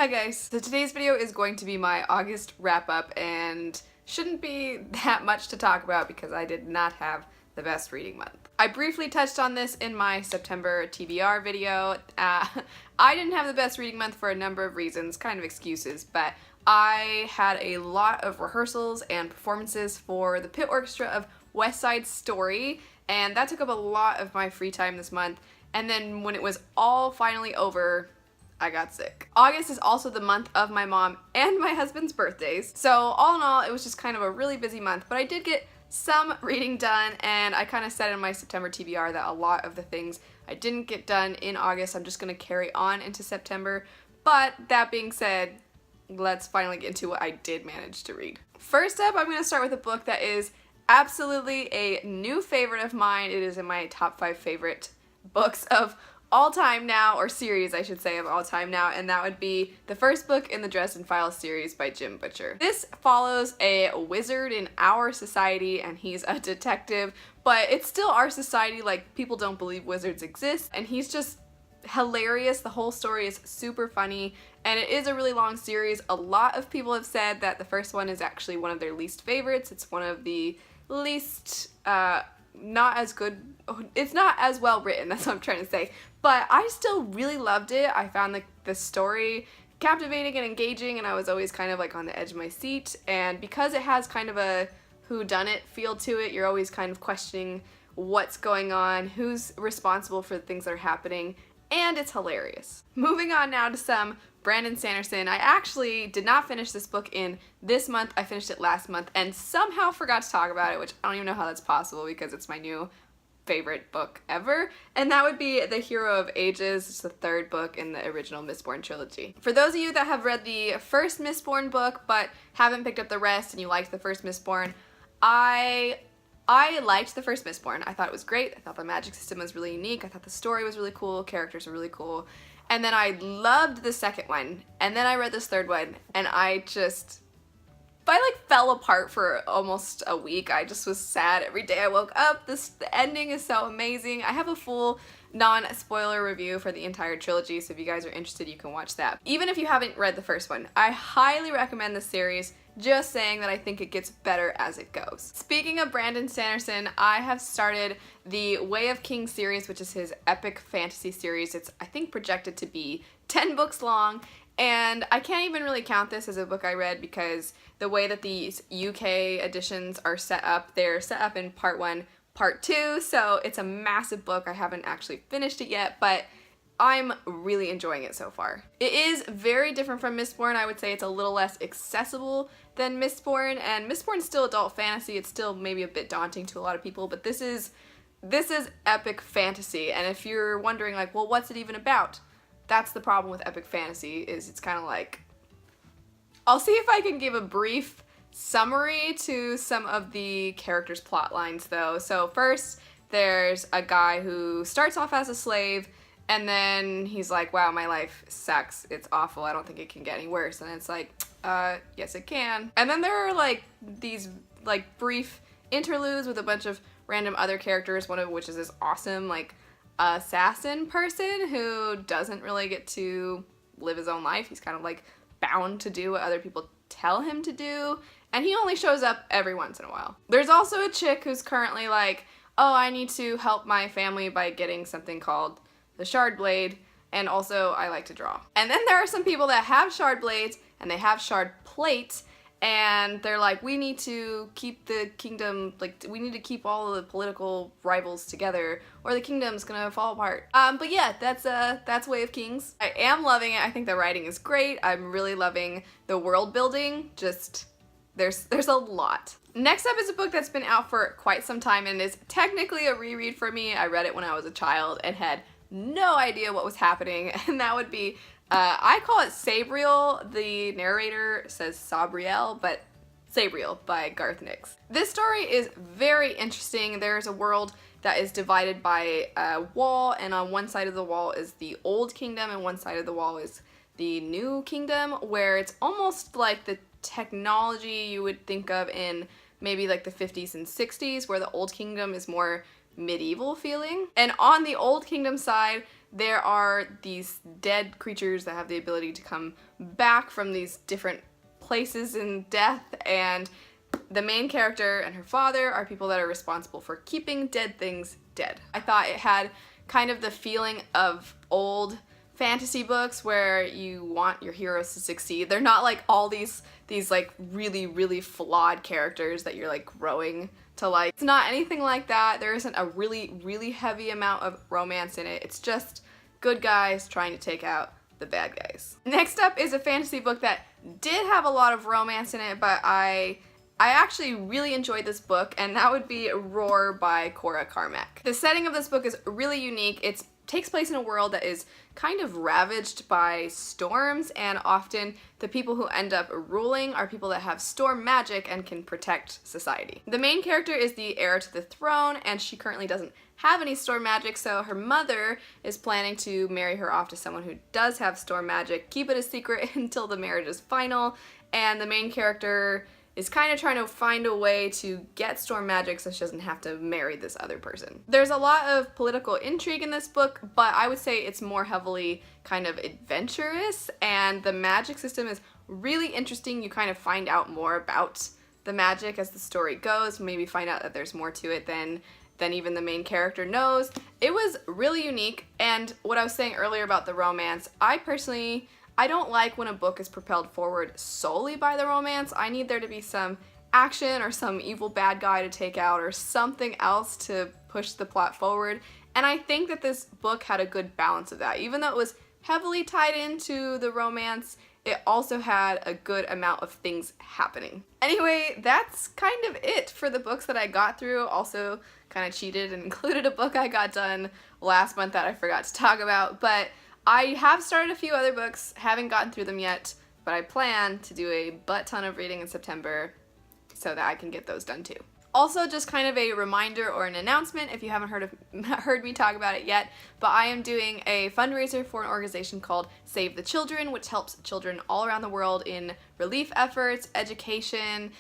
Hi guys, so today's video is going to be my August wrap up and shouldn't be that much to talk about because I did not have the best reading month. I briefly touched on this in my September TBR video. I didn't have the best reading month for a number of reasons, kind of excuses, but I had a lot of rehearsals and performances for the pit orchestra of West Side Story, and that took up a lot of my free time this month. And then when it was all finally over, I got sick. August is also the month of my mom and my husband's birthdays. So all in all, it was just kind of a really busy month, but I did get some reading done, and I kind of said in my September TBR that a lot of the things I didn't get done in August, I'm just going to carry on into September. But that being said, let's finally get into what I did manage to read. First up, I'm going to start with a book that is absolutely a new favorite of mine. It is in my top 5 favorite books of all time now, or series I should say of all time now, and that would be the first book in the Dresden Files series by Jim Butcher. This follows a wizard in our society, and he's a detective, but it's still our society. Like, people don't believe wizards exist, and he's just hilarious. The whole story is super funny, and it is a really long series. A lot of people have said that the first one is actually one of their least favorites. It's one of the least not as good, it's not as well written, that's what I'm trying to say, but I still really loved it. I found the story captivating and engaging, and I was always kind of like on the edge of my seat, and because it has kind of a whodunit feel to it, you're always kind of questioning what's going on, who's responsible for the things that are happening, and it's hilarious. Moving on now to some Brandon Sanderson. I actually did not finish this book in this month. I finished it last month and somehow forgot to talk about it, which I don't even know how that's possible because it's my new favorite book ever, and that would be The Hero of Ages. It's the third book in the original Mistborn trilogy. For those of you that have read the first Mistborn book but haven't picked up the rest and you liked the first Mistborn, I liked the first Mistborn. I thought it was great. I thought the magic system was really unique. I thought the story was really cool. Characters were really cool. And then I loved the second one. And then I read this third one, and I fell apart for almost a week. I just was sad every day I woke up. The ending is so amazing. I have a full non-spoiler review for the entire trilogy, so if you guys are interested, you can watch that. Even if you haven't read the first one, I highly recommend this series. Just saying that I think it gets better as it goes. Speaking of Brandon Sanderson, I have started the Way of Kings series, which is his epic fantasy series. It's, I think, projected to be 10 books long, and I can't even really count this as a book I read because the way that these UK editions are set up, they're set up in part 1, part 2, so it's a massive book. I haven't actually finished it yet, but I'm really enjoying it so far. It is very different from Mistborn. I would say it's a little less accessible than Mistborn, and Mistborn's still adult fantasy. It's still maybe a bit daunting to a lot of people, but this is epic fantasy, and if you're wondering like, well, what's it even about? That's the problem with epic fantasy, is it's kind of like, I'll see if I can give a brief summary to some of the characters' plot lines though. So first, there's a guy who starts off as a slave, and then he's like, wow, my life sucks. It's awful. I don't think it can get any worse. And it's like, yes it can. And then there are like these like brief interludes with a bunch of random other characters, one of which is this awesome like assassin person who doesn't really get to live his own life. He's kind of like bound to do what other people tell him to do, and he only shows up every once in a while. There's also a chick who's currently like, oh, I need to help my family by getting something called the shard blade, and also I like to draw. And then there are some people that have shard blades and they have shard plates, and they're like, we need to keep the kingdom, like we need to keep all of the political rivals together or the kingdom's gonna fall apart. But yeah, that's Way of Kings. I am loving it. I think the writing is great. I'm really loving the world building. Just there's a lot. Next up is a book that's been out for quite some time and is technically a reread for me. I read it when I was a child and had no idea what was happening, and that would be, I call it Sabriel. The narrator says Sabriel, but Sabriel by Garth Nix. This story is very interesting. There's a world that is divided by a wall, and on one side of the wall is the old kingdom and one side of the wall is the new kingdom, where it's almost like the technology you would think of in maybe like the 50s and 60s, where the old kingdom is more medieval feeling. And on the old kingdom side, there are these dead creatures that have the ability to come back from these different places in death, and the main character and her father are people that are responsible for keeping dead things dead. I thought it had kind of the feeling of old fantasy books where you want your heroes to succeed. They're not like all these like really flawed characters that you're like growing to like. It's not anything like that. There isn't a really heavy amount of romance in it. It's just good guys trying to take out the bad guys. Next up is a fantasy book that did have a lot of romance in it, but I actually really enjoyed this book, and that would be Roar by Cora Carmack. The setting of this book is really unique. It takes place in a world that is kind of ravaged by storms, and often the people who end up ruling are people that have storm magic and can protect society. The main character is the heir to the throne, and she currently doesn't have any storm magic, so her mother is planning to marry her off to someone who does have storm magic, keep it a secret until the marriage is final, and the main character is kind of trying to find a way to get storm magic so she doesn't have to marry this other person. There's a lot of political intrigue in this book, but I would say it's more heavily kind of adventurous, and the magic system is really interesting. You kind of find out more about the magic as the story goes, maybe find out that there's more to it than even the main character knows. It was really unique, and what I was saying earlier about the romance, I don't like when a book is propelled forward solely by the romance. I need there to be some action or some evil bad guy to take out or something else to push the plot forward. And I think that this book had a good balance of that. Even though it was heavily tied into the romance, it also had a good amount of things happening. Anyway, that's kind of it for the books that I got through. Also kind of cheated and included a book I got done last month that I forgot to talk about, but I have started a few other books, haven't gotten through them yet, but I plan to do a butt ton of reading in September so that I can get those done too. Also, just kind of a reminder or an announcement if you haven't heard me talk about it yet, but I am doing a fundraiser for an organization called Save the Children, which helps children all around the world in relief efforts, education,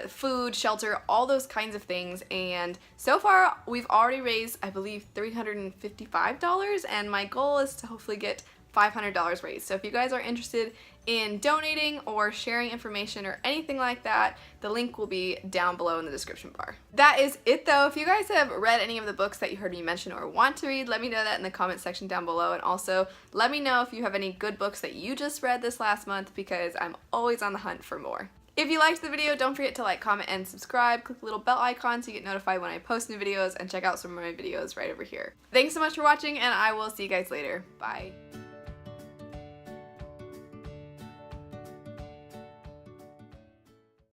food, shelter, all those kinds of things. And so far we've already raised, I believe, $355, and my goal is to hopefully get $500 raised. So if you guys are interested in donating or sharing information or anything like that, the link will be down below in the description bar. That is it though. If you guys have read any of the books that you heard me mention or want to read, let me know that in the comment section down below, and also let me know if you have any good books that you just read this last month, because I'm always on the hunt for more. If you liked the video, don't forget to like, comment, and subscribe. Click the little bell icon so you get notified when I post new videos, and check out some of my videos right over here. Thanks so much for watching, and I will see you guys later. Bye.